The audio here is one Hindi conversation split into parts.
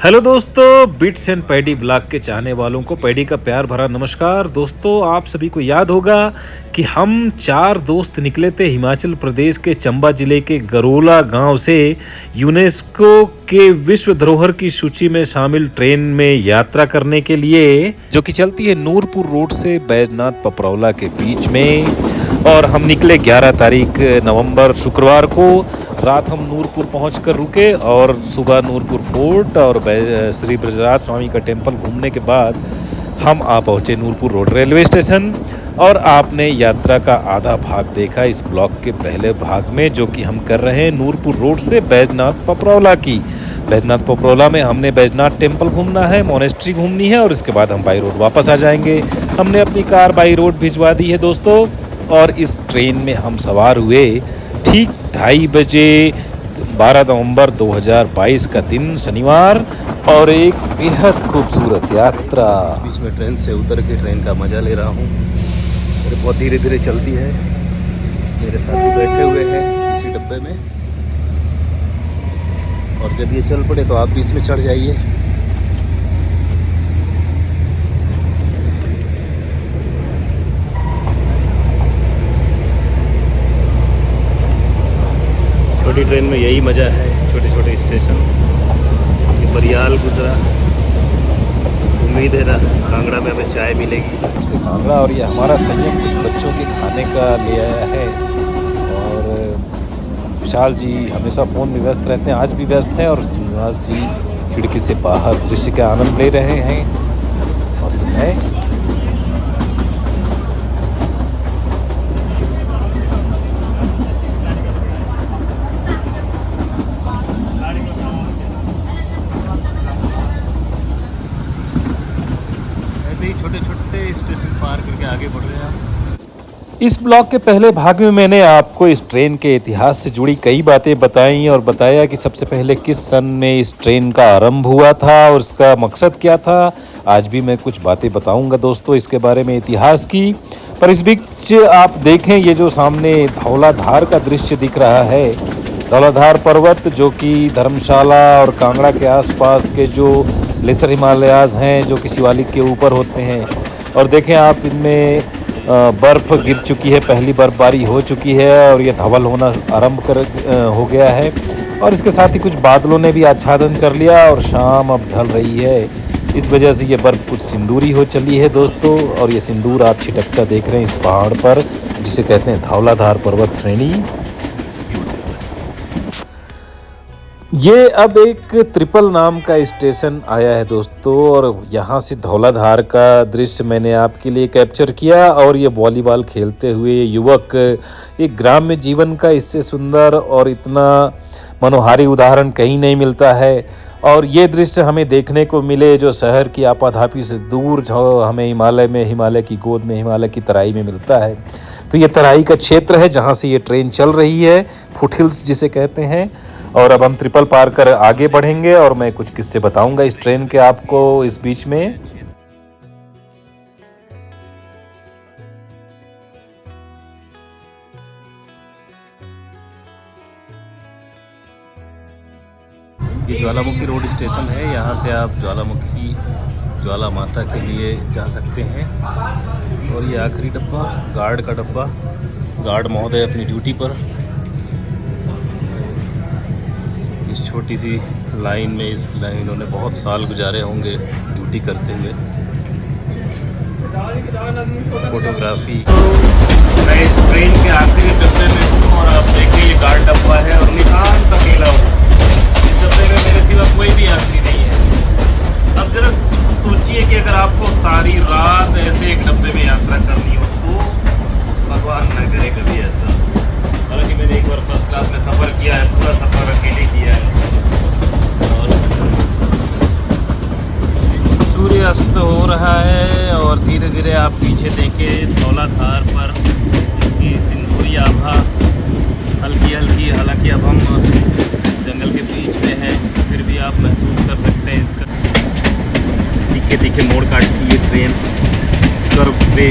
हेलो दोस्तों, बिट्स एंड पैडी ब्लॉग के चाहने वालों को पैडी का प्यार भरा नमस्कार। दोस्तों, आप सभी को याद होगा कि हम 4 दोस्त निकले थे हिमाचल प्रदेश के चंबा जिले के गरोला गांव से यूनेस्को के विश्व धरोहर की सूची में शामिल ट्रेन में यात्रा करने के लिए, जो कि चलती है नूरपुर रोड से बैजनाथ पपरौला के बीच में। और हम निकले 11 तारीख नवंबर शुक्रवार को। रात हम नूरपुर पहुंचकर रुके और सुबह नूरपुर फोर्ट और श्री ब्रजराज स्वामी का टेम्पल घूमने के बाद हम आ पहुंचे नूरपुर रोड रेलवे स्टेशन। और आपने यात्रा का आधा भाग देखा इस ब्लॉग के पहले भाग में, जो कि हम कर रहे हैं नूरपुर रोड से बैजनाथ पपरौला की। बैजनाथ पपरौला में हमने बैजनाथ टेम्पल घूमना है, मोनेस्ट्री घूमनी है और इसके बाद हम बाई रोड वापस आ जाएंगे। हमने अपनी कार बाई रोड भिजवा दी है दोस्तों। और इस ट्रेन में हम सवार हुए ठीक 2:30 बजे 12 नवंबर 2022 का दिन शनिवार। और एक बेहद खूबसूरत यात्रा। बीच में ट्रेन से उतर के ट्रेन का मज़ा ले रहा हूँ। बहुत धीरे धीरे चलती है। मेरे साथी बैठे हुए हैं इसी डब्बे में, और जब ये चल पड़े तो आप भी इसमें चढ़ जाइए। छोटी ट्रेन में यही मज़ा है, छोटे छोटे स्टेशन। ये बरियाल गुजरा, उम्मीद है ना कांगड़ा में हमें चाय मिलेगी से कांगड़ा। और ये हमारा संयम कुछ बच्चों के खाने का ले आया है। और विशाल जी हमेशा फ़ोन में व्यस्त रहते हैं, आज भी व्यस्त हैं। और श्रीनिवास जी खिड़की से बाहर दृश्य का आनंद ले रहे हैं। और है छोटे छोटे स्टेशन पार करके आगे बढ़ रहे हैं। इस ब्लॉग के पहले भाग में मैंने आपको इस ट्रेन के इतिहास से जुड़ी कई बातें बताई और बताया कि सबसे पहले किस सन में इस ट्रेन का आरंभ हुआ था और इसका मकसद क्या था। आज भी मैं कुछ बातें बताऊंगा दोस्तों इसके बारे में, इतिहास की। पर इस बीच आप देखें, ये जो सामने धौलाधार का दृश्य दिख रहा है, धौलाधार पर्वत, जो कि धर्मशाला और कांगड़ा के आसपास के जो लेसर हिमालयाज़ हैं, जो कि शिवालिक के ऊपर होते हैं। और देखें आप, इनमें बर्फ़ गिर चुकी है, पहली बर्फबारी हो चुकी है और ये धवल होना आरंभ हो गया है। और इसके साथ ही कुछ बादलों ने भी आच्छादन कर लिया और शाम अब ढल रही है। इस वजह से ये बर्फ़ कुछ सिंदूरी हो चली है दोस्तों। और ये सिंदूर आप छिटकता देख रहे हैं इस पहाड़ पर, जिसे कहते हैं धौलाधार पर्वत श्रेणी। ये अब एक ट्रिपल नाम का स्टेशन आया है दोस्तों। और यहाँ से धौलाधार का दृश्य मैंने आपके लिए कैप्चर किया। और ये वॉलीबॉल खेलते हुए युवक, एक ग्राम्य जीवन का इससे सुंदर और इतना मनोहारी उदाहरण कहीं नहीं मिलता है। और ये दृश्य हमें देखने को मिले जो शहर की आपाधापी से दूर, जो हमें हिमालय की गोद में, हिमालय की तराई में मिलता है। तो ये तराई का क्षेत्र है जहाँ से ये ट्रेन चल रही है, फुटहिल्स जिसे कहते हैं। और अब हम ट्रिपल पार कर आगे बढ़ेंगे और मैं कुछ किस्से बताऊंगा इस ट्रेन के आपको इस बीच में। ये ज्वालामुखी रोड स्टेशन है। यहाँ से आप ज्वाला माता के लिए जा सकते हैं। और ये आखिरी डब्बा, गार्ड का डब्बा, गार्ड महोदय अपनी ड्यूटी पर। इस छोटी सी लाइन में इन्होंने बहुत साल गुजारे होंगे ड्यूटी करते हुए। फोटोग्राफी। मैं इस ट्रेन के आखिरी डब्बे में हूँ और आप देखिए ये गार्ड डब्बा है और निशान अकेला हूँ। इस डब्बे में मेरे सिवा कोई भी यात्री नहीं है। अब जरा सोचिए कि अगर आपको सारी रात ऐसे एक डब्बे में यात्रा करनी हो तो भगवान न करे कभी ऐसा। हालांकि मैंने एक बार फर्स्ट क्लास में सफ़र किया है, पूरा सफ़र अकेले किया है। और अगर आप पीछे देखें धौलाधार पर इसकी सिंदूरी आभा हल्की हल्की, हालांकि अब हम जंगल के बीच में हैं, फिर भी आप महसूस कर सकते हैं इसका तीखे तीखे मोड़ काटती है ट्रेन कर्व पे,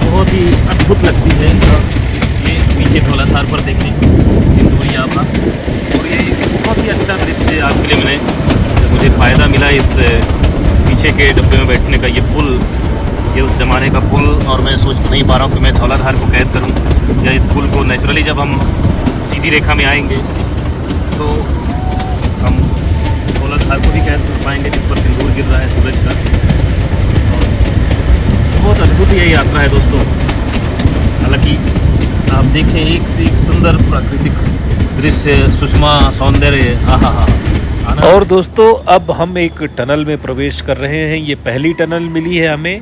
बहुत ही अद्भुत लगती है। ये पीछे धौलाधार पर देखें सिंदूरी आभा, और ये बहुत ही अच्छा दृश्य आपके लिए मैंने मुझे फ़ायदा मिला इस पीछे के डब्बे में बैठने का। ये पुल, ये उस ज़माने का पुल, और मैं सोच नहीं पा रहा हूँ कि मैं धौलाधार को कैद करूँ या इस पुल को। नेचुरली जब हम सीधी रेखा में आएंगे तो हम धौलाधार को भी कैद कर पाएंगे, जिस पर सिंदूर गिर रहा है सूरज का। और बहुत अद्भुत ये यात्रा है दोस्तों। हालांकि आप देखें एक से एक सुंदर प्राकृतिक दृश्य, सुषमा सौंदर्य, आहा। और दोस्तों अब हम एक टनल में प्रवेश कर रहे हैं। ये पहली टनल मिली है हमें,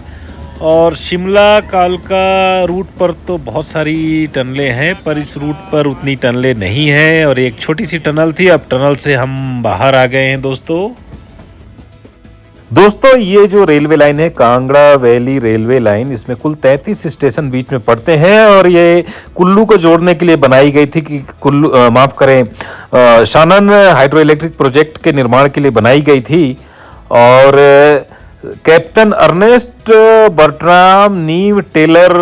और शिमला कालका रूट पर तो बहुत सारी टनलें हैं, पर इस रूट पर उतनी टनलें नहीं हैं, और एक छोटी सी टनल थी। अब टनल से हम बाहर आ गए हैं दोस्तों ये जो रेलवे लाइन है कांगड़ा वैली रेलवे लाइन, इसमें कुल 33 स्टेशन बीच में पड़ते हैं, और ये कुल्लू को जोड़ने के लिए बनाई गई थी कि Kullu Shanan hydro electric project के निर्माण के लिए बनाई गई थी। और कैप्टन अर्नेस्ट बर्ट्राम नीव टेलर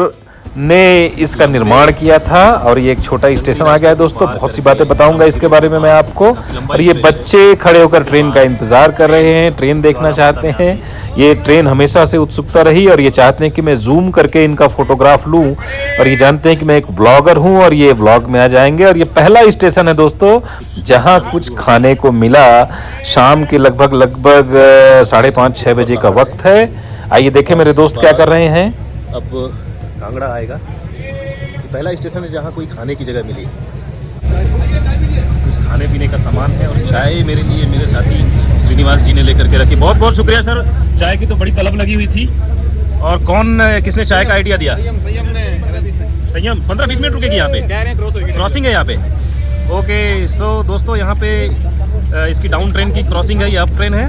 ने इसका निर्माण किया था, और ये एक छोटा स्टेशन आ गया है दोस्तों। बहुत सी बातें बताऊंगा इसके बारे में मैं आपको। और ये बच्चे खड़े होकर ट्रेन का इंतजार कर रहे हैं, ट्रेन देखना चाहते हैं। ये ट्रेन हमेशा से उत्सुकता रही, और ये चाहते हैं कि मैं जूम करके इनका फोटोग्राफ लूं, और ये जानते हैं कि मैं एक ब्लॉगर हूं, और ये ब्लॉग में आ जाएंगे। और ये पहला स्टेशन है दोस्तों जहां कुछ खाने को मिला। शाम के लगभग 5:30-6 बजे का वक्त है। आइए देखें मेरे दोस्त क्या कर रहे हैं। अब कांगड़ा आएगा, ये पहला स्टेशन है जहाँ कोई खाने की जगह मिली। कुछ खाने पीने का सामान है, और चाय मेरे लिए मेरे साथी श्रीनिवास जी ने लेकर के रखी। बहुत बहुत शुक्रिया सर, चाय की तो बड़ी तलब लगी हुई थी। और किसने चाय का आइडिया दिया? संयम 15-20 मिनट रुकेगी यहाँ पे, क्रॉसिंग है यहाँ पे। ओके सो दोस्तों यहाँ पे इसकी डाउन ट्रेन की क्रॉसिंग है, ये अप ट्रेन है,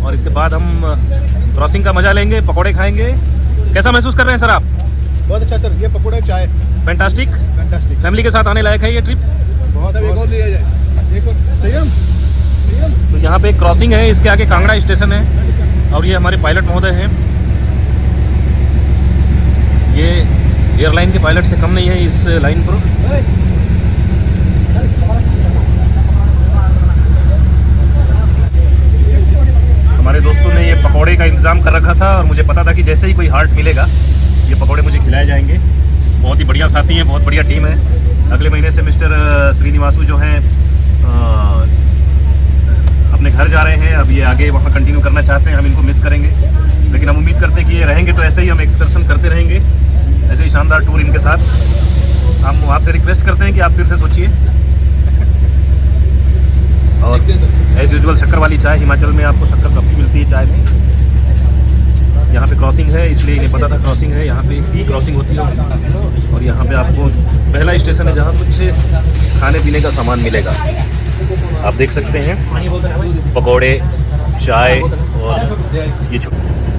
और इसके बाद हम क्रॉसिंग का मजा लेंगे, पकौड़े खाएंगे। कैसा महसूस कर रहे हैं सर आप? बहुत अच्छा सर, ये पकौड़े चाय फैंटास्टिक। फैमिली के साथ आने लायक है ये ट्रिप। बहुत तो यहाँ पे एक क्रॉसिंग है, इसके आगे कांगड़ा स्टेशन है, और ये हमारे पायलट महोदय हैं। ये एयरलाइन के पायलट से कम नहीं है इस लाइन पर। हमारे दोस्तों ने ये पकौड़े का इंतजाम कर रखा था, और मुझे पता था कि जैसे ही कोई हाल्ट मिलेगा ये पकौड़े मुझे खिलाए जाएंगे। बहुत ही बढ़िया साथी हैं, बहुत बढ़िया टीम है। अगले महीने से मिस्टर श्रीनिवासु जो हैं अपने घर जा रहे हैं। अब ये आगे वहाँ कंटिन्यू करना चाहते हैं, हम इनको मिस करेंगे, लेकिन हम उम्मीद करते हैं कि ये रहेंगे तो ऐसे ही हम एक्सकर्शन करते रहेंगे, ऐसे ही शानदार टूर इनके साथ। हम आपसे रिक्वेस्ट करते हैं कि आप फिर से सोचिए। और एज यूजुअल शक्कर वाली चाय, हिमाचल में आपको शक्कर काफ़ी मिलती है चाय में। यहाँ पे क्रॉसिंग है, इसलिए इन्हें पता था क्रॉसिंग है, यहाँ पे ही क्रॉसिंग होती है। और यहाँ पे आपको पहला स्टेशन है जहाँ कुछ खाने पीने का सामान मिलेगा। आप देख सकते हैं पकौड़े, चाय, और ये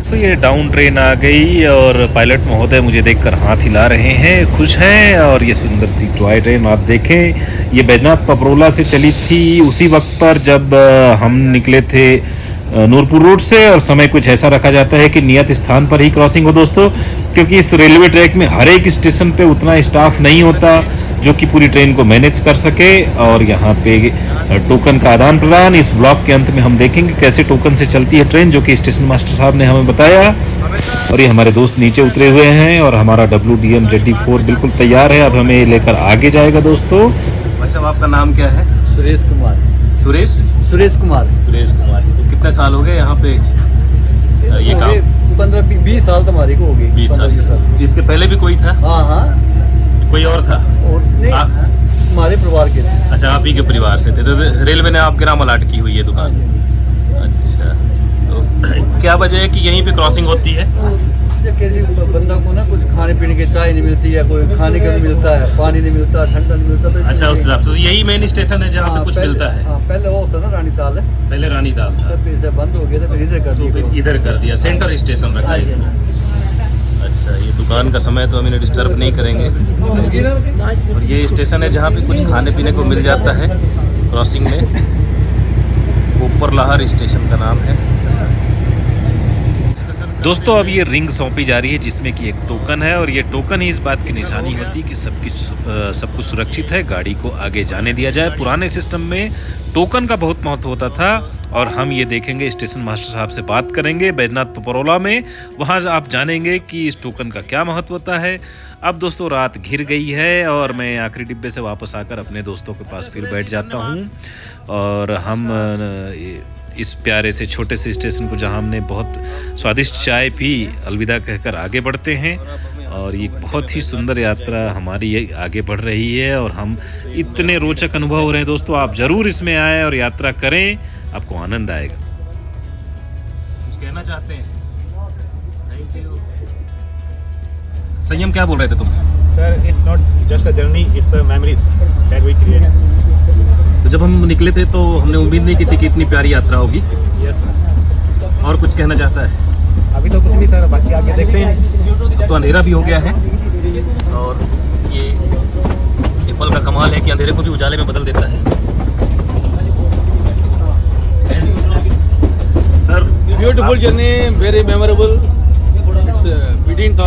तो ये डाउन ट्रेन आ गई, और पायलट महोदय मुझे देखकर हाथ हिला रहे हैं, खुश हैं। और ये सुंदर सी टॉय ट्रेन आप देखें, ये बैजनाथ पपरोला से चली थी उसी वक्त पर जब हम निकले थे नूरपुर रोड से। और समय कुछ ऐसा रखा जाता है कि नियत स्थान पर ही क्रॉसिंग हो दोस्तों, क्योंकि इस रेलवे ट्रैक में हर एक स्टेशन पे उतना स्टाफ नहीं होता जो कि पूरी ट्रेन को मैनेज कर सके। और यहाँ पे टोकन का आदान प्रदान इस ब्लॉक के अंत में हम देखेंगे कैसे टोकन से चलती है ट्रेन, जो कि स्टेशन मास्टर साहब ने हमें बताया। और ये हमारे दोस्त नीचे उतरे हुए हैं, और हमारा WDM ZD4 बिल्कुल तैयार है, अब हमें लेकर आगे जाएगा दोस्तों। भाई साहब आपका नाम क्या है? सुरेश कुमार। सुरेश कुमार। तो कितने साल हो गए यहाँ पे ये काम? 15-20 साल तो हमारे को हो गई। 20 साल। इसके पहले भी कोई था? हाँ कोई और था? और नहीं, हमारे परिवार के थे। अच्छा, आप ही के परिवार से थे, तो रेलवे ने आपके नाम अलाट की हुई है दुकान? अच्छा, तो क्या वजह है कि यहीं पे क्रॉसिंग होती है? जब किसी बंदा को ना कुछ खाने पीने की चाय नहीं मिलती है, कोई खाने को नहीं मिलता है, पानी नहीं मिलता, ठंडा नहीं मिलता, तो अच्छा, उस हिसाब से यही मेन स्टेशन है जहाँ पे कुछ मिलता है। हाँ, पहले वो होता था रानी ताल है, पहले रानी ताल था, तब इसे बंद हो गया था, फिर इधर कर तो दिया। फिर इधर कर दिया, सेंटर स्टेशन रखा है इसको। अच्छा, ये दुकान का समय तो हम इन्हें डिस्टर्ब नहीं करेंगे। और ये स्टेशन है जहाँ पे कुछ खाने पीने को मिल जाता है क्रॉसिंग में। ऊपर लाहर स्टेशन का नाम है। दोस्तों, अब ये रिंग सौंपी जा रही है जिसमें कि एक टोकन है, और ये टोकन ही इस बात की निशानी होती है कि सब कुछ सुरक्षित है, गाड़ी को आगे जाने दिया जाए। पुराने सिस्टम में टोकन का बहुत महत्व होता था, और हम ये देखेंगे, स्टेशन मास्टर साहब से बात करेंगे बैजनाथ पपरोला में, वहाँ आप जानेंगे कि इस टोकन का क्या महत्व होता है। अब दोस्तों रात घिर गई है और मैं आखिरी डिब्बे से वापस आकर अपने दोस्तों के पास फिर बैठ जाता हूँ, और हम इस प्यारे से छोटे से स्टेशन को, जहाँ हमने बहुत स्वादिष्ट चाय पी, अलविदा कहकर आगे बढ़ते हैं। और ये बहुत ही सुंदर यात्रा हमारी आगे बढ़ रही है, और हम इतने रोचक अनुभव हो रहे हैं दोस्तों। आप ज़रूर इसमें आएँ और यात्रा करें, आपको आनंद आएगा। कुछ कहना चाहते हैं? Thank you. संयम, क्या बोल रहे थे तुम? Sir, it's not just a journey, it's a memories that we create. तो जब हम निकले थे तो हमने उम्मीद नहीं की थी कि इतनी प्यारी यात्रा होगी। Yes sir. और कुछ कहना चाहता है? अभी तो कुछ नहीं सर, बाकी आगे देखते हैं। अब तो अंधेरा भी हो गया है, और ये एप्पल का कमाल है कि अंधेरे को भी उजाले में बदल देता है। Sir, Beautiful journey, very memorable. We didn't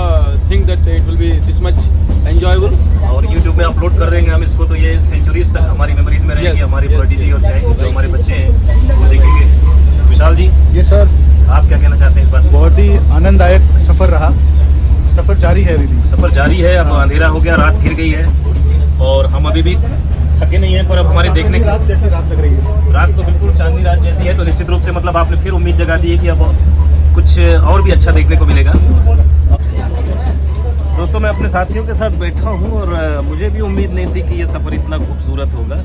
think that it will be this much enjoyable. और YouTube में अपलोड कर देंगे हम इसको, तो ये सेंचुरीज तक हमारी मेमोरीज में रहेगी। हमारी बर्डी जी और चाय जो हमारे बच्चे हैं वो देखेंगे। विशाल जी, ये सर, आप क्या कहना चाहते हैं इस बात में? बहुत ही आनंददायक सफ़र रहा। सफ़र जारी है अभी भी। सफ़र जारी है, अब अंधेरा हो गया, रात घिर गई है, और हम अभी भी थके नहीं हैं, पर अब हमारे देखने की रात जैसी रात लग रही है। रात तो बिल्कुल चांदनी रात जैसी है। तो निश्चित रूप से मतलब आपने फिर उम्मीद जगा दी है कि अब कुछ और भी अच्छा देखने को मिलेगा। दोस्तों, मैं अपने साथियों के साथ बैठा हूँ, और मुझे भी उम्मीद नहीं थी कि ये सफ़र इतना खूबसूरत होगा।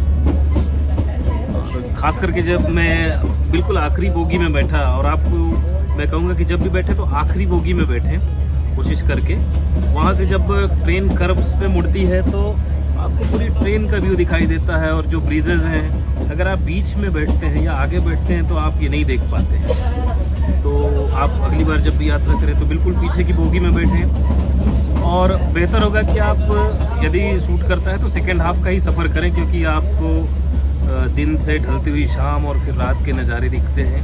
खास करके जब मैं बिल्कुल आखिरी बोगी में बैठा, और आपको मैं कहूँगा कि जब भी बैठे तो आखिरी बोगी में बैठे कोशिश करके। वहाँ से जब ट्रेन कर्व्स पे मुड़ती है तो आपको पूरी ट्रेन का व्यू दिखाई देता है, और जो ब्रिजेज़ हैं, अगर आप बीच में बैठते हैं या आगे बैठते हैं तो आप ये नहीं देख पाते हैं। तो आप अगली बार जब भी यात्रा करें तो बिल्कुल पीछे की बोगी में बैठें, और बेहतर होगा कि आप यदि सूट करता है तो सेकेंड हाफ का ही सफ़र करें, क्योंकि आपको दिन से ढलती हुई शाम और फिर रात के नज़ारे दिखते हैं।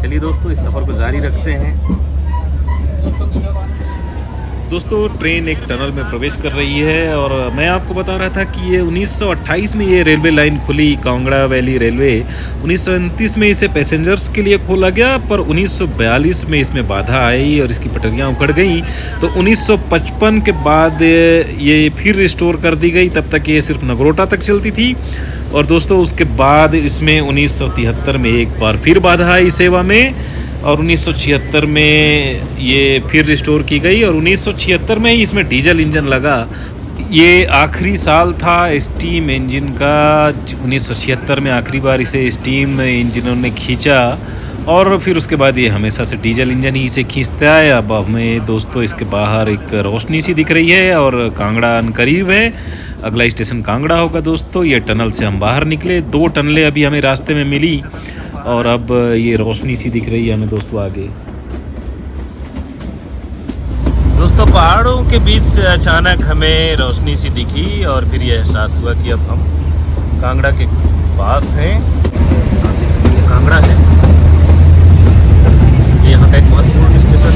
चलिए दोस्तों, इस सफ़र को जारी रखते हैं। दोस्तों, ट्रेन एक टनल में प्रवेश कर रही है, और मैं आपको बता रहा था कि ये 1928 में ये रेलवे लाइन खुली, कांगड़ा वैली रेलवे। 1929 में इसे पैसेंजर्स के लिए खोला गया, पर 1942 में इसमें बाधा आई और इसकी पटरियां उखड़ गईं। तो 1955 के बाद ये फिर रिस्टोर कर दी गई। तब तक ये सिर्फ नगरोटा तक चलती थी, और दोस्तों उसके बाद इसमें 1973 में एक बार फिर बाधा आई सेवा में, और 1976 में ये फिर रिस्टोर की गई, और 1976 में ही इसमें डीजल इंजन लगा। ये आखिरी साल था स्टीम इंजन का। 1976 में आखिरी बार इसे स्टीम इंजनों ने खींचा, और फिर उसके बाद ये हमेशा से डीजल इंजन ही इसे खींचता है। अब हमें दोस्तों इसके बाहर एक रोशनी सी दिख रही है, और कांगड़ा करीब है। अगला स्टेशन कांगड़ा होगा दोस्तों। ये टनल से हम बाहर निकले, 2 टनलें अभी हमें रास्ते में मिली, और अब ये रोशनी सी दिख रही है हमें दोस्तों आगे। दोस्तों, पहाड़ों के बीच से अचानक हमें रोशनी सी दिखी, और फिर ये एहसास हुआ कि अब हम कांगड़ा के पास हैं। ये कांगड़ा है, ये यहाँ का एक महत्वपूर्ण स्टेशन।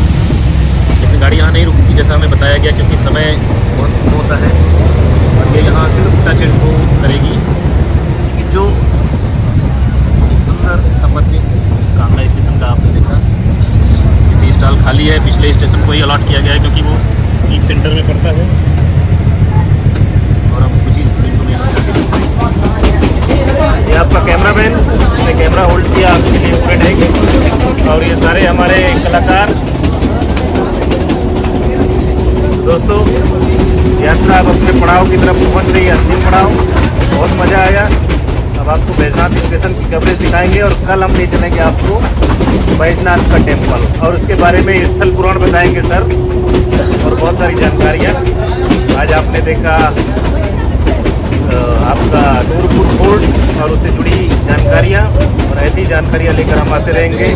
लेकिन गाड़ी यहाँ नहीं रुकती जैसा हमें बताया गया, क्योंकि समय बहुत होता है, और ये यहाँ सिर्फ टच एंड गो करेगी। लेकिन जो सुंदर स्थापत्य कांगड़ा स्टेशन का आपने देखा, टी स्टॉल खाली है। पिछले स्टेशन को ही अलॉट किया गया है, क्योंकि वो पीक सेंटर में पड़ता है। और अब कुछ ये आपका कैमरामैन, उसने कैमरा होल्ड किया, आपके लिए ओपन है। और ये सारे हमारे कलाकार दोस्तों, यात्रा अब अपने पड़ाव की तरफ पहुंच रही है, अंतिम पड़ाव। बहुत मज़ा आया। अब आपको बैजनाथ स्टेशन की कवरेज दिखाएंगे और कल हम ले चलेंगे आपको बैजनाथ का टेम्पल और उसके बारे में स्थल पुराण बताएंगे सर और बहुत सारी जानकारियाँ। आज आपने देखा आपका नूरपुर फोर्ट और उससे जुड़ी जानकारियाँ और ऐसी जानकारियाँ लेकर हम आते रहेंगे।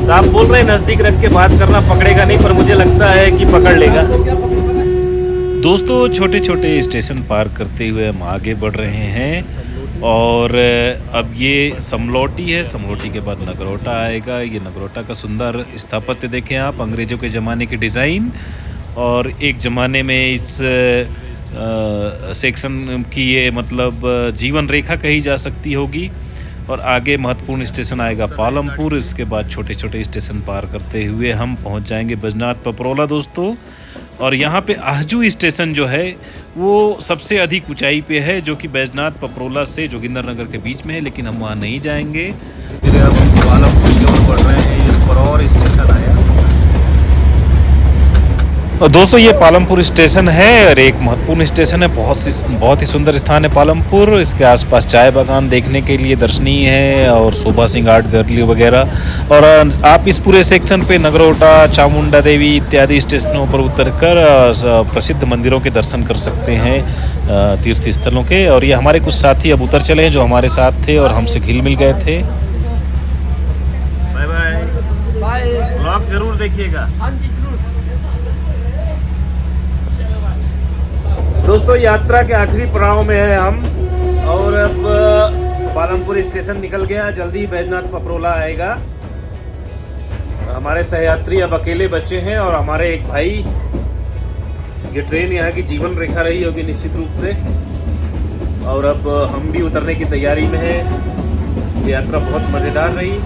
साहब बोल रहे हैं नज़दीक रख के बात करना पकड़ेगा नहीं, पर मुझे लगता है कि पकड़ लेगा। दोस्तों छोटे छोटे स्टेशन पार करते हुए हम आगे बढ़ रहे हैं और अब ये समलौटी है, समलौटी के बाद नगरोटा आएगा। ये नगरोटा का सुंदर स्थापत्य देखें आप, अंग्रेज़ों के ज़माने के डिज़ाइन और एक ज़माने में इस सेक्शन की ये मतलब जीवन रेखा कही जा सकती होगी। और आगे महत्वपूर्ण स्टेशन आएगा पालमपुर। इसके बाद छोटे छोटे स्टेशन पार करते हुए हम पहुंच जाएंगे बैजनाथ पपरोला दोस्तों। और यहाँ पे आहजू स्टेशन जो है वो सबसे अधिक ऊंचाई पे है, जो कि बैजनाथ पपरोला से जोगिंदर नगर के बीच में है, लेकिन हम वहाँ नहीं जाएंगे। फिर अब हम पालमपुर की ओर बढ़ रहे हैं। ये परौर स्टेशन आया और दोस्तों ये पालमपुर स्टेशन है और एक महत्वपूर्ण स्टेशन है। बहुत ही सुंदर स्थान है पालमपुर। इसके आसपास चाय बागान देखने के लिए दर्शनीय है और शोभा सिंह आर्ट गैलरी वगैरह। और आप इस पूरे सेक्शन पे नगरोटा, चामुंडा देवी इत्यादि स्टेशनों पर उतरकर प्रसिद्ध मंदिरों के दर्शन कर सकते हैं, तीर्थ स्थलों के। और ये हमारे कुछ साथी अब उतर चले हैं जो हमारे साथ थे और हमसे घिल मिल गए थे। बाय बाय, ब्लॉग जरूर देखिएगा। दोस्तों यात्रा के आखिरी पड़ाव में है हम और अब पालमपुर स्टेशन निकल गया, जल्दी बैजनाथ पपरोला आएगा। हमारे सहयात्री अब अकेले बचे हैं और हमारे एक भाई, ये ट्रेन यहाँ की जीवन रेखा रही होगी निश्चित रूप से। और अब हम भी उतरने की तैयारी में हैं। ये यात्रा बहुत मज़ेदार रही।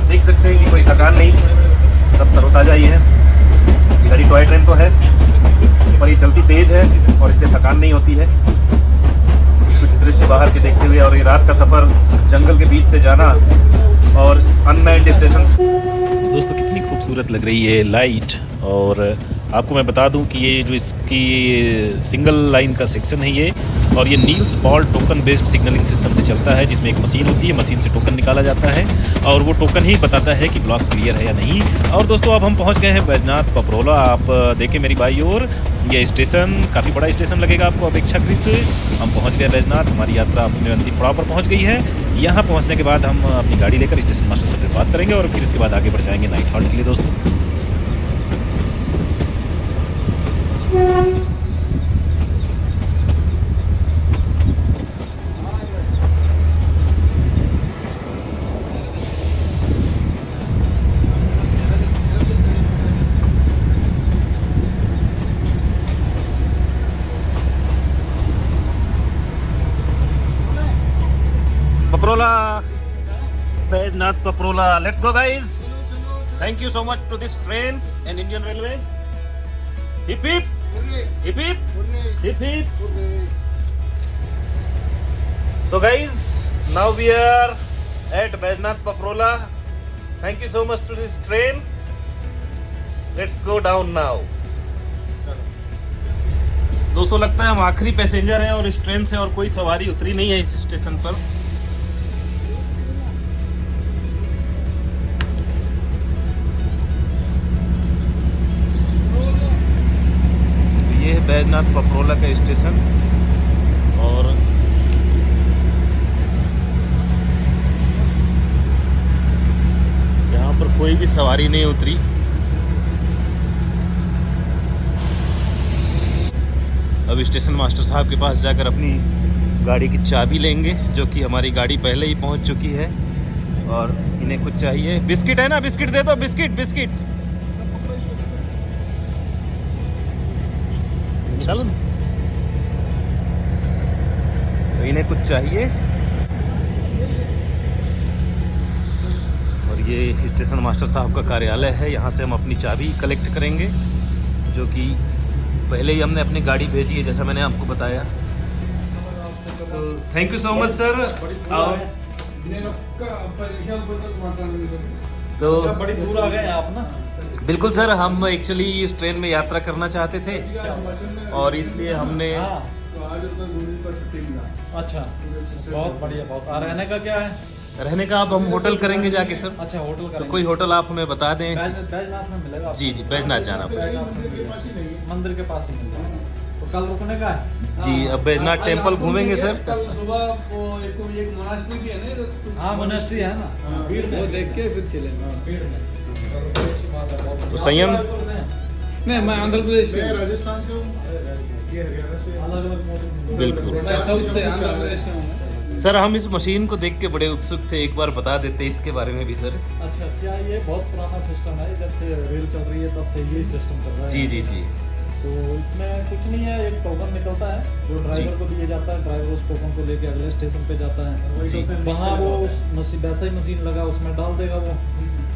देख सकते हैं कि कोई थकान नहीं, सब तरोताजा ही है। ये गाड़ी टॉय ट्रेन तो है पर ये चलती तेज है और इसलिए थकान नहीं होती है। कुछ दृश्य बाहर के देखते हुए और ये रात का सफ़र जंगल के बीच से जाना और अनमैन्ड स्टेशन। दोस्तों कितनी खूबसूरत लग रही है लाइट। और आपको मैं बता दूं कि ये जो इसकी सिंगल लाइन का सेक्शन है ये, और ये Niels ball token based signalling system से चलता है, जिसमें एक मशीन होती है, मशीन से टोकन निकाला जाता है और वो टोकन ही बताता है कि ब्लॉक क्लियर है या नहीं। और दोस्तों अब हम पहुंच गए हैं बैजनाथ पपरोला। आप देखें मेरी बाई ओर, ये स्टेशन काफ़ी बड़ा स्टेशन लगेगा आपको अपेक्षाकृत। हम पहुंच गए बैजनाथ, हमारी यात्रा अपने अंतिम पड़ाव पर पहुंच गई है। यहाँ पहुँचने के बाद हम अपनी गाड़ी लेकर स्टेशन मास्टर से फिर बात करेंगे और फिर इसके बाद आगे बढ़ जाएंगे नाइट हॉल्ट के लिए दोस्तों। Paprola, Baijnath Paprola, let's go guys. Thank you so much to this train and Indian railway. Hip hip hip hip hip hip. So guys, now we are at Baijnath Paprola. Thank you so much to this train. Let's go down now. दोस्तों लगता है हम आखिरी पैसेंजर हैं और इस ट्रेन से और कोई सवारी उतरी नहीं है इस स्टेशन पर। ये है बैजनाथ पपरोला का स्टेशन और यहाँ पर कोई भी सवारी नहीं उतरी। अब स्टेशन मास्टर साहब के पास जाकर अपनी गाड़ी की चाबी लेंगे, जो कि हमारी गाड़ी पहले ही पहुंच चुकी है। और इन्हें कुछ चाहिए, बिस्किट है ना, बिस्किट दे दो, बिस्किट बिस्किट निकालो। तो इन्हें कुछ चाहिए और ये स्टेशन मास्टर साहब का कार्यालय है। यहाँ से हम अपनी चाबी कलेक्ट करेंगे, जो कि पहले ही हमने अपनी गाड़ी भेजी है, जैसा मैंने आपको बताया। Thank you so much sir. तो बड़ी दूर आ गए आप ना। बिल्कुल सर, हम एक्चुअली इस ट्रेन में यात्रा करना चाहते थे और इसलिए हमने अच्छा, बहुत बढ़िया, बहुत। रहने का क्या है? रहने का अब हम होटल करेंगे जाके सर। अच्छा, होटल तो कोई होटल आप हमें बता दें। बैजनाथ में मिलेगा आपको। जी जी, बैजनाथ जाना पड़ेगा। मंदिर के पास ही मिल जाएगा। तो कल रुकने का है? जी, अब बैजनाथ टेम्पल घूमेंगे सर। कल सुबह वो एक मोनास्ट्री भी है ना, हाँ, मोनेस्ट्री है ना, भीड़ में। वो देख के फिर चलेंगे। भीड़ में। चलो, अच्छी बात है, बहुत तो बढ़िया। संयम। आप रायपुर से हैं? नहीं, मैं आंध्र प्रदेश से हूँ। राजस्थान से हूँ, ये हरियाणा से। अलग-अलग मोड- बिल्कुल। मैं साउथ से, आंध्र प्रदेश से हूँ मैं। सर हम इस मशीन को देख के बड़े उत्सुक थे, एक बार बता देते इसके बारे में भी सर। अच्छा, क्या ये बहुत पुराना सिस्टम है? जब से रेल चल रही है तब से यही सिस्टम चल रहा है। जी जी जी। तो इसमें कुछ नहीं है, एक टोकन निकलता है जो ड्राइवर को दिया जाता है। ड्राइवर उस टोकन को लेके अगले स्टेशन पे जाता है। जी। वहाँ वो उस वैसा ही मशीन लगा, उसमें डाल देगा वो,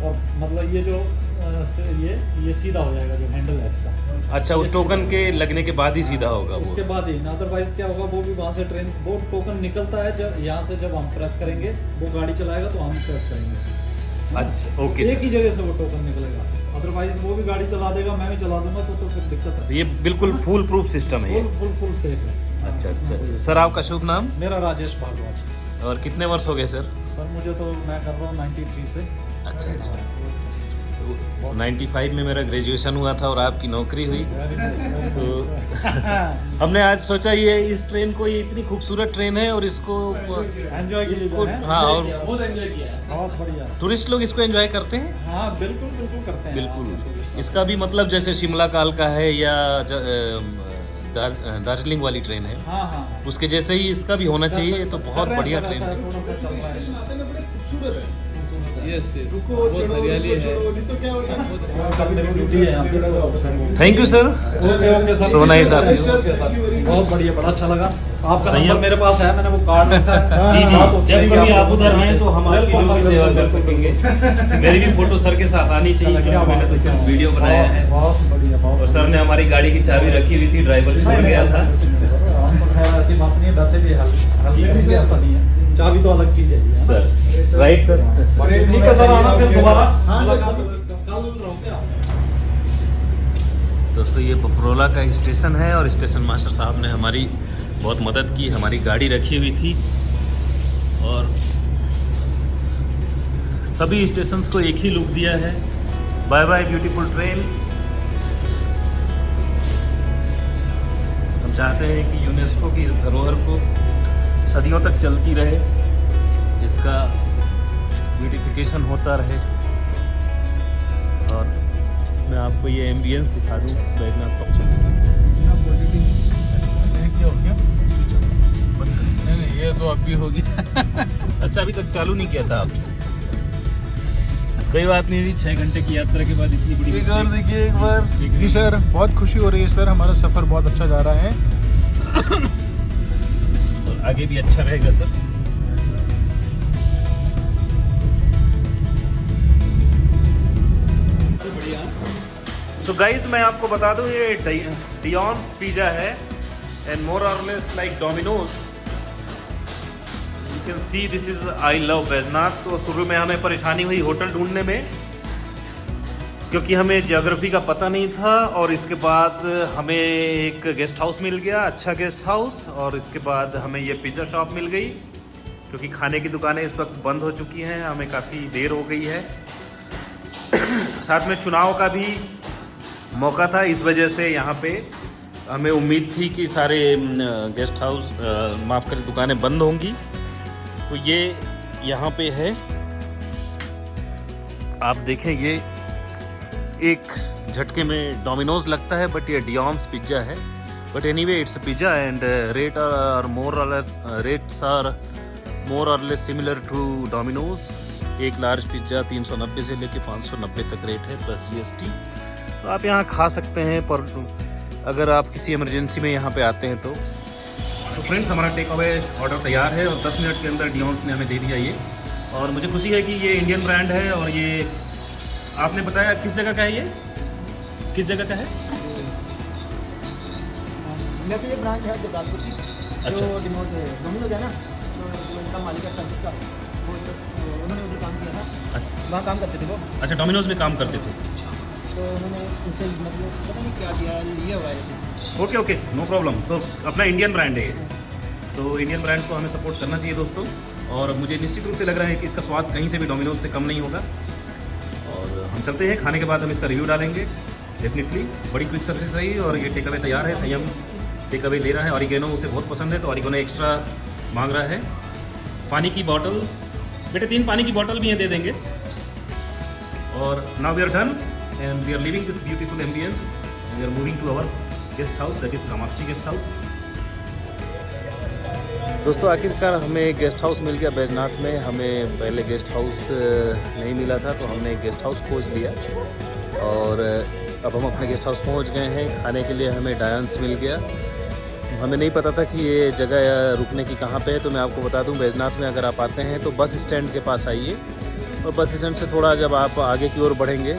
और मतलब ये जो ये सीधा हो जाएगा, जो हैंडल है इसका। अच्छा, उस टोकन के लगने के बाद ही सीधा होगा उसके वो। बाद ही, अदरवाइज क्या होगा, वो भी वहाँ से ट्रेन, वो टोकन निकलता है जब यहाँ से, जब हम प्रेस करेंगे, वो गाड़ी चलाएगा तो हम प्रेस करेंगे। अच्छा, ओके एक सर। ही जगह से वो टोकन निकलेगा, अदरवाइज वो भी गाड़ी चला देगा, मैं भी चला दूंगा, तो फिर दिक्कत है। ये बिल्कुल फुल प्रूफ सिस्टम है ये। फुल सेफ है। अच्छा अच्छा सर, आपका शुभ नाम मेरा राजेश भारद्वाज। और कितने वर्ष हो गए सर? सर मुझे तो, मैं कर रहा हूँ 93 से। अच्छा अच्छा। 95 में मेरा ग्रेजुएशन हुआ था और आपकी नौकरी हुई। तो हमने आज सोचा ये इस ट्रेन को, ये इतनी खूबसूरत ट्रेन है और इसको एंजॉय कीजिए। हाँ, और बहुत एंजॉय किया है। बहुत बढ़िया। टूरिस्ट लोग इसको एंजॉय करते हैं। हाँ, बिल्कुल बिल्कुल करते हैं। बिल्कुल। इसका भी मतलब जैसे शिमला काल का है या दार्जिलिंग वाली ट्रेन है, हाँ हाँ, उसके जैसे ही इसका भी होना चाहिए। तो बहुत बढ़िया ट्रेन है। थोड़ा सा चल रहा है। आते ना बड़े खूबसूरत है। यस यस, रुको बहुत चढ़ो, हरियाली रुको है। चढ़ो, नहीं तो क्या होगा। कभी मेरी ड्यूटी है यहाँ पे। Thank you sir. Okay sir. So nice आप। ओके सर, बहुत बढ़िया, बड़ा अच्छा लगा। आपका संयम। नंबर मेरे पास है, मैंने वो कार्ड रखा है। जी जी, बात होती है जब कि कभी आप उधर आए तो हम आपकी बिल्कुल जो भी सर, सेवा कर बिल्कुल, सकेंगे। मेरी भी फोटो सर के साथ आनी चाहिए, क्या क्योंकि मैंने तो सिर्फ वीडियो बनाया है। बहुत बढ़िया, बहुत। और सर ने हमारी गाड़ी की चाबी रखी हुई थी, ड्राइवर छोड़ गया था। हम तो खैर ऐसी बात नहीं है, वैसे भी हल्की ऐसा नहीं है, चाबी तो अलग चीज है जी, है ना? Sir right sir. ठीक है सर, आना फिर दोबारा। हाँ, मुलाकात कल रहोगे आप? दोस्तों ये पपरोला का स्टेशन है और स्टेशन मास्टर साहब ने हमारी बहुत मदद की। हमारी गाड़ी रखी हुई थी और सभी स्टेशंस को एक ही लुक दिया है। Bye bye beautiful train. हम चाहते हैं कि यूनेस्को की इस धरोहर को सदियों तक चलती रहे, इसका ब्यूटिफिकेशन होता रहे। और मैं आपको ये एम्बियंस दिखा दूँ बैजनाथ पहुँचा। नहीं, ये तो अभी हो गया। अच्छा, अभी तक चालू नहीं किया था आप? कोई बात नहीं हुई, 6 घंटे की यात्रा के बाद इतनी बड़ी एक और देखिए एक बार। जी सर, बहुत खुशी हो रही है सर, हमारा सफ़र बहुत अच्छा जा रहा है। और आगे भी अच्छा रहेगा सर। तो गाइज मैं आपको बता दूं, ये डियोन्स पिज़्ज़ा है and more or less like Domino's. You can see this is I love Baijnath. तो शुरू में हमें परेशानी हुई होटल ढूंढने में, क्योंकि हमें ज्योग्राफी का पता नहीं था। और इसके बाद हमें एक गेस्ट हाउस मिल गया, अच्छा गेस्ट हाउस। और इसके बाद हमें ये पिज़्ज़ा शॉप मिल गई, क्योंकि खाने की दुकानें इस वक्त बंद हो चुकी हैं, हमें काफ़ी देर हो गई है। साथ में चुनाव का भी मौका था, इस वजह से यहाँ पे हमें उम्मीद थी कि सारे गेस्ट हाउस माफ़ करें दुकानें बंद होंगी। तो ये यहाँ पे है, आप देखें, ये एक झटके में डोमिनोज लगता है, बट ये डियोन्स पिज़्ज़ा है। But anyway it's pizza and rates are more or less similar to Domino's. एक लार्ज पिज़्ज़ा 390 से लेके 590 तक रेट है प्लस GST। तो आप यहाँ खा सकते हैं, पर अगर आप किसी इमरजेंसी में यहाँ पे आते हैं तो फ्रेंड्स हमारा टेक अवे ऑर्डर तैयार है और 10 मिनट के अंदर डियोन्स ने हमें दे दिया ये। और मुझे खुशी है कि ये इंडियन ब्रांड है। और ये आपने बताया किस जगह का है, ये किस जगह का है? वैसे ये ब्रांच है गुरदासपुर की। जो अच्छा। डिमोट डोमिनोज है ना, जो इनका मालिक है फ्रांसिस का, वो उन्होंने उधर काम किया था, वहाँ काम करते थे वो। अच्छा, डोमिनोज में काम करते थे। तो उन्होंने उनसे मतलब पता नहीं क्या लिया हुआ है ऐसे। Okay okay, no problem. तो अपना इंडियन ब्रांड है ये, तो इंडियन ब्रांड को हमें सपोर्ट करना चाहिए दोस्तों। और मुझे निश्चित रूप से लग रहा है कि इसका स्वाद कहीं से भी डोमिनोज से कम नहीं होगा। और हम चलते हैं, खाने के बाद हम इसका रिव्यू डालेंगे डेफिनेटली। बड़ी क्विक सर्विस रही और ये टेक अवे तैयार है। संयम टेक अवे ले रहा है। ऑरिगेनो उसे बहुत पसंद है तो ऑरिगेनो एक्स्ट्रा मांग रहा है। पानी की बॉटल्स, बेटे 3 पानी की बॉटल भी हैं, दे देंगे। और now we are done and we are leaving this beautiful ambience and we are moving to our guest house, that is Kamakshi guest house. दोस्तों आखिरकार हमें गेस्ट हाउस मिल गया बैजनाथ में। हमें पहले गेस्ट हाउस नहीं मिला था तो हमने गेस्ट हाउस खोज लिया और अब हम अपने गेस्ट हाउस पहुंच गए हैं। खाने के लिए हमें डायंस मिल गया। हमें नहीं पता था कि ये जगह रुकने की कहाँ पे है, तो मैं आपको बता दूं, बैजनाथ में अगर आप आते हैं तो बस स्टैंड के पास आइए और बस स्टैंड से थोड़ा जब आप आगे की ओर बढ़ेंगे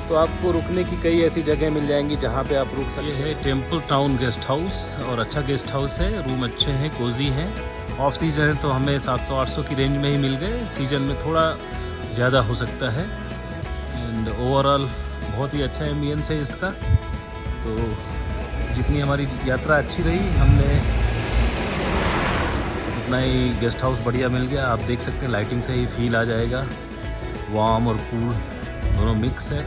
तो आपको रुकने की कई ऐसी जगह मिल जाएंगी जहाँ पे आप रुक सकते हैं। ये है टेम्पल टाउन गेस्ट हाउस और अच्छा गेस्ट हाउस है। रूम अच्छे हैं, कोजी हैं। ऑफ सीजन है तो हमें 700-800 की रेंज में ही मिल गए। सीजन में थोड़ा ज़्यादा हो सकता है। एंड ओवरऑल बहुत ही अच्छा एम्बियंस है इसका। तो जितनी हमारी यात्रा अच्छी रही, हमने उतना ही गेस्ट हाउस बढ़िया मिल गया। आप देख सकते हैं लाइटिंग से ही फील आ जाएगा। वार्म और कूल दोनों मिक्स है।